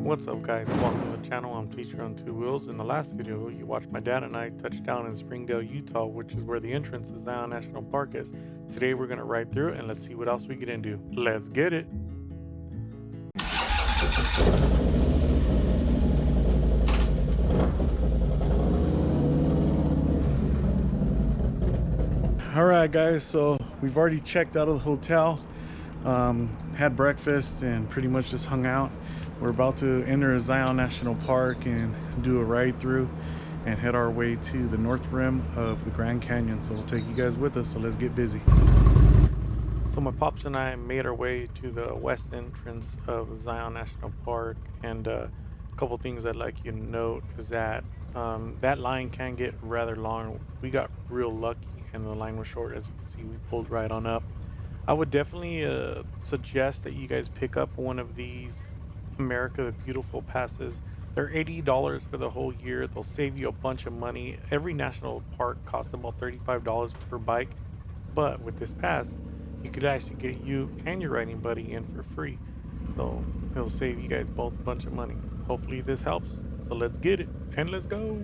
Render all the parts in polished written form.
What's up guys, welcome to the channel. I'm Teacher on Two Wheels. In the last video you watched my dad and I touch down in Springdale, Utah, which is where the entrance to Zion National Park is. Today we're going to ride through it and let's see what else we get into. Let's get it. Alright guys, so we've already checked out of the hotel, had breakfast and pretty much just hung out. We're about to enter Zion National Park and do a ride through and head our way to the north rim of the Grand Canyon. So we'll take you guys with us, so let's get busy. So my pops and I made our way to the west entrance of Zion National Park, and a couple things I'd like you to note is that that line can get rather long. We got real lucky and the line was short. As you can see, we pulled right on up. I would definitely suggest that you guys pick up one of these America the Beautiful passes. They're $80 for the whole year. They'll save you a bunch of money. Every national park costs about $35 per bike, but with this pass you could actually get you and your riding buddy in for free, so it'll save you guys both a bunch of money. Hopefully this helps, so let's get it and let's go.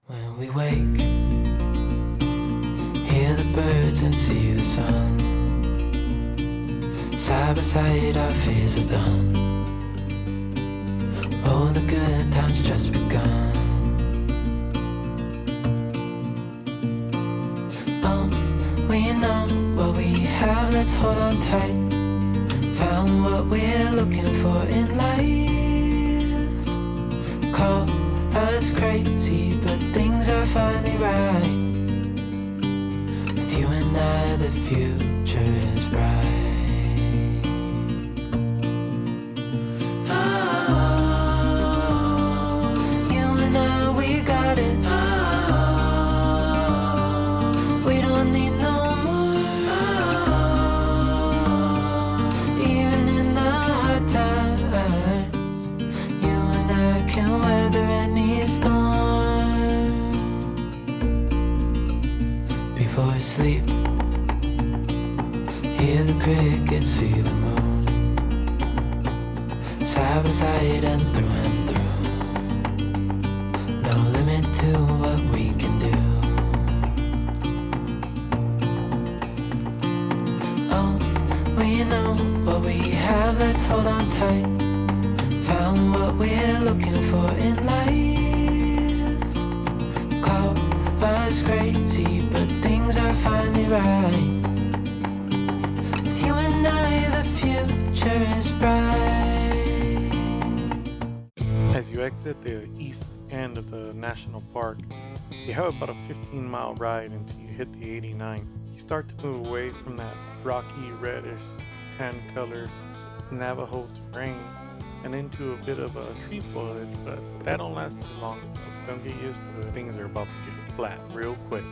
When we wake, hear the birds and see the sun. Side by side our fears are done. Oh, the good times just begun. We know what we have, let's hold on tight. Found what we're looking for in life. Call us crazy, but things are finally right. With you and I, the future is bright. Sleep, hear the crickets, see the moon. Side by side and through. No limit to what we can do. Oh, we know what we have, let's hold on tight. Found what we're looking for in life. Call us crazy, but things are finally right. With you and I, the future is bright. As you exit the east end of the national park, you have about a 15-mile ride until you hit the 89. You start to move away from that rocky, reddish, tan-colored Navajo terrain and into a bit of a tree foliage, but that don't last too long, so don't get used to it. Things are about to get flat real quick.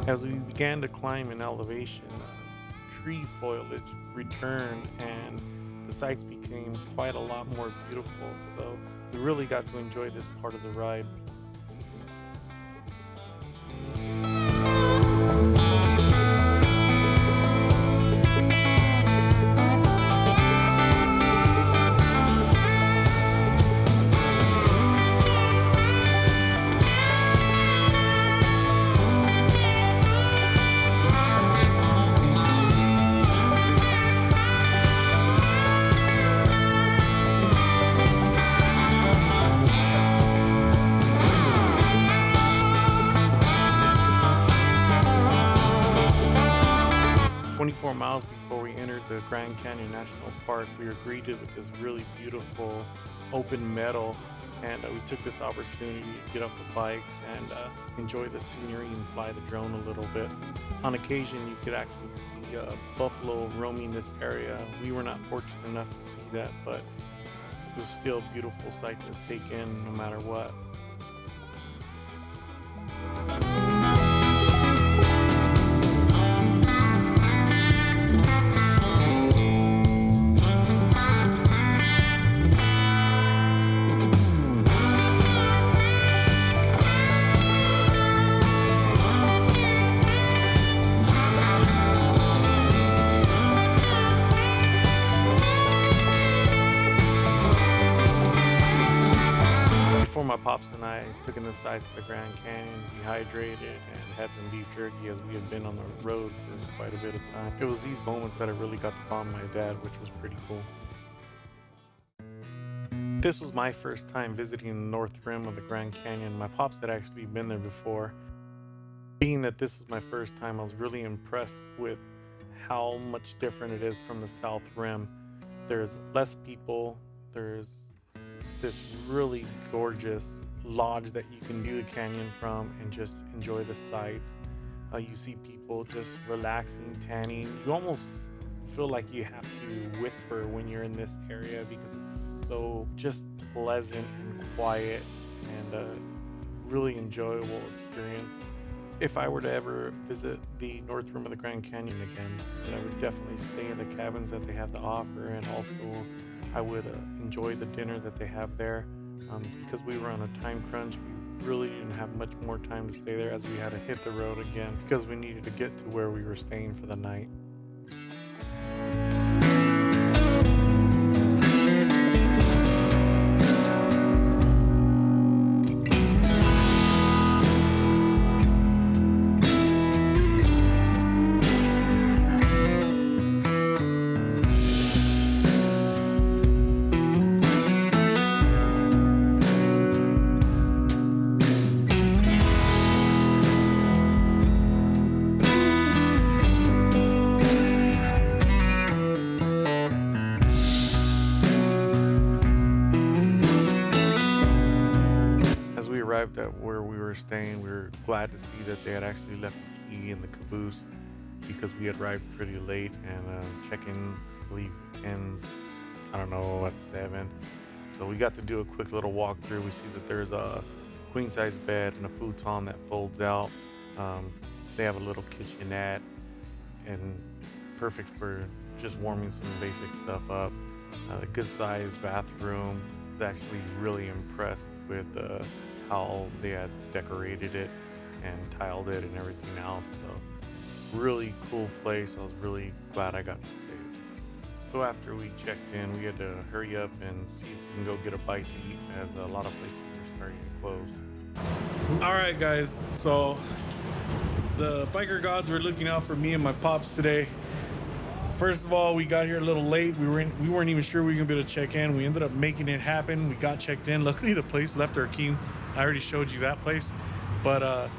'As we began to climb in elevation, tree foliage returned and the sights became quite a lot more beautiful, so we really got to enjoy this part of the ride. Miles before we entered the Grand Canyon National Park, we were greeted with this really beautiful open meadow and we took this opportunity to get off the bikes and enjoy the scenery and fly the drone a little bit. On occasion, you could actually see buffalo roaming this area. We were not fortunate enough to see that, but it was still a beautiful sight to take in no matter what. Before my pops and I took in the sights of the Grand Canyon, dehydrated and had some beef jerky as we had been on the road for quite a bit of time. It was these moments that I really got to bond my dad, which was pretty cool. This was my first time visiting the north rim of the Grand Canyon. My pops had actually been there before. Being that this was my first time, I was really impressed with how much different it is from the south rim. There's less people, there's this really gorgeous lodge that you can view the canyon from and just enjoy the sights. You see people just relaxing, tanning. You almost feel like you have to whisper when you're in this area because it's so just pleasant and quiet and a really enjoyable experience. If I were to ever visit the north rim of the Grand Canyon again, I would definitely stay in the cabins that they have to offer, and also I would enjoy the dinner that they have there. Because we were on a time crunch, we really didn't have much more time to stay there as we had to hit the road again because we needed to get to where we were staying for the night. Arrived at where we were staying, we were glad to see that they had actually left the key in the caboose because we had arrived pretty late, and check-in, I believe, ends, I don't know, at 7. So we got to do a quick little walkthrough. We see that there's a queen-size bed and a futon that folds out. They have a little kitchenette and perfect for just warming some basic stuff up. A good-sized bathroom. I was actually really impressed with how they had decorated it and tiled it and everything else. So really cool place. I was really glad I got to stay there. So after we checked in, we had to hurry up and see if we can go get a bite to eat, as a lot of places are starting to close. All right, guys, so the biker gods were looking out for me and my pops today. First of all, we got here a little late. We weren't even sure we were gonna be able to check in. We ended up making it happen. We got checked in. Luckily, the place left our key. I already showed you that place. But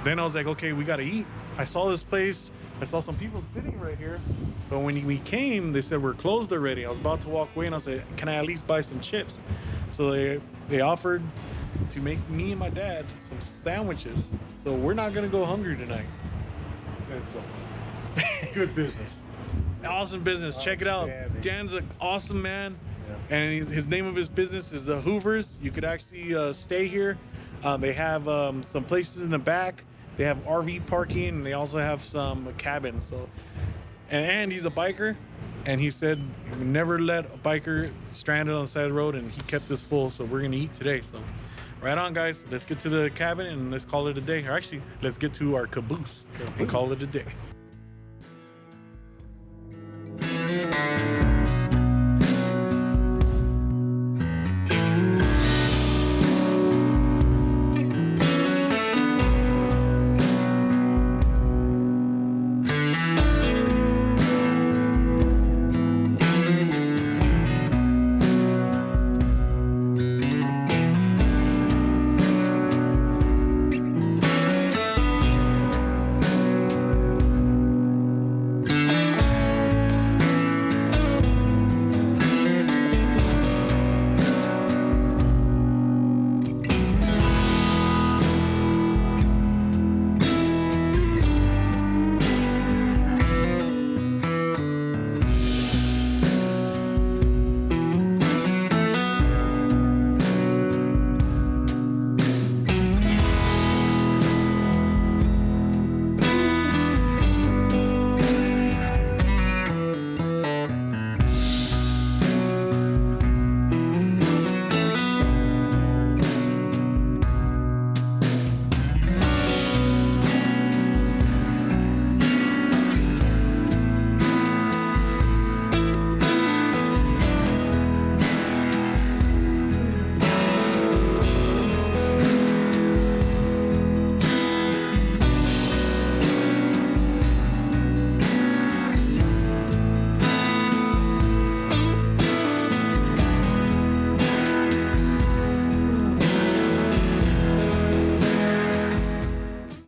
then I was like, okay, we gotta eat. I saw this place. I saw some people sitting right here. But when we came, they said we're closed already. I was about to walk away, and I said, can I at least buy some chips? So they offered to make me and my dad some sandwiches. So we're not gonna go hungry tonight. Good business. Awesome business. Check it out. Dan's an awesome man, and his name of his business is Hoovers. You could actually stay here. They have some places in the back. They have RV parking, and they also have some cabins. So, and he's a biker, and he said he would never let a biker stranded on the side of the road, and he kept us full. So we're gonna eat today. So, right on, guys. Let's get to the cabin and let's call it a day. Or actually, let's get to our caboose and call it a day.